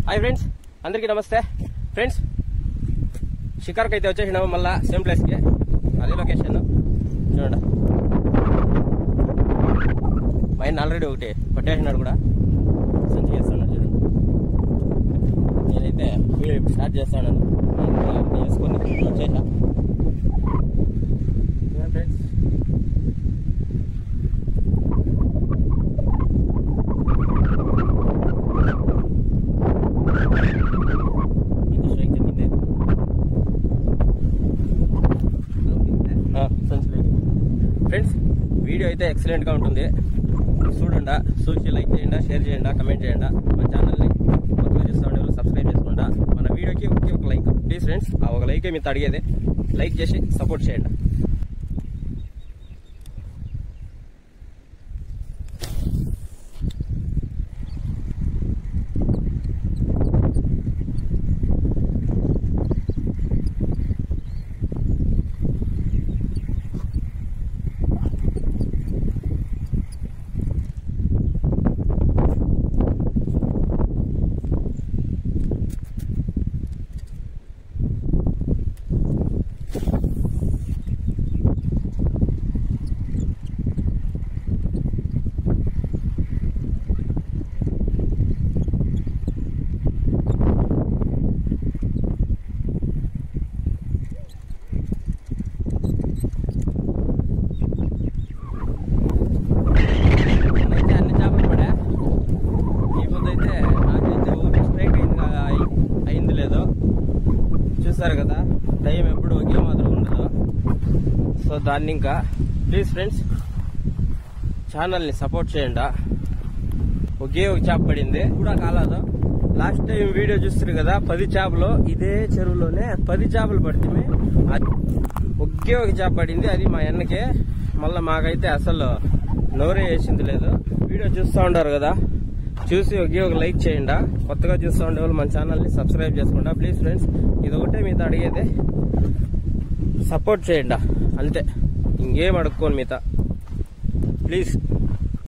Hi friends, అందరికీ నమస్తే. Friends, షికార్కి అయితే వచ్చేసినాము మళ్ళా సేమ్ ప్లేస్కి. అదే లొకేషన్ చూడండి. మైండ్ ఆల్రెడీ ఒకటి కొట్టేసినాడు కూడా, సంచి చేస్తున్నాడు చూడండి. నేనైతే వీడియో స్టార్ట్ చేస్తాను వేసుకొని వచ్చేసా. ఫ్రెండ్స్, ఫ్రెండ్స్ వీడియో అయితే ఎక్సలెంట్ గా ఉంటుంది, చూడండి. చూసి లైక్ చేయండి, షేర్ చేయండి, కమెంట్ చేయండి. మన ఛానల్ని కొత్తగా చూస్తూ ఉండే సబ్స్క్రైబ్ చేసుకోండి. మన వీడియోకి ఒక లైక్ ప్లీజ్ ఫ్రెండ్స్. ఆ ఒక లైకే మీతో అడిగేది. లైక్ చేసి సపోర్ట్ చేయండి. చూసారు కదా, టైం ఎప్పుడు ఒకే మాత్రం ఉండదు. సో దాన్ని ఇంకా ప్లీజ్ ఫ్రెండ్స్ ఛానల్ని సపోర్ట్ చేయండి. ఒకే ఒక చేప పడింది కూడా కాలేదు. లాస్ట్ టైం వీడియో చూస్తారు కదా, 10 చేపలు ఇదే చెరువులోనే 10 చేపలు పడితే ఒకే ఒక చేప పడింది. అది మా అన్నకే. మళ్ళీ మాకైతే అసలు నోరే వేసింది లేదు. వీడియో చూస్తూ ఉంటారు కదా, చూసి ఒకే ఒక లైక్ చేయండి. కొత్తగా చూస్తూ ఉండే వాళ్ళు మన ఛానల్ని సబ్స్క్రైబ్ చేసుకోండి ప్లీజ్ ఫ్రెండ్స్. ఇది ఒకటే మీతో అడిగేది, సపోర్ట్ చేయండి అంతే, ఇంకేం అడుక్కోను మీతో ప్లీజ్.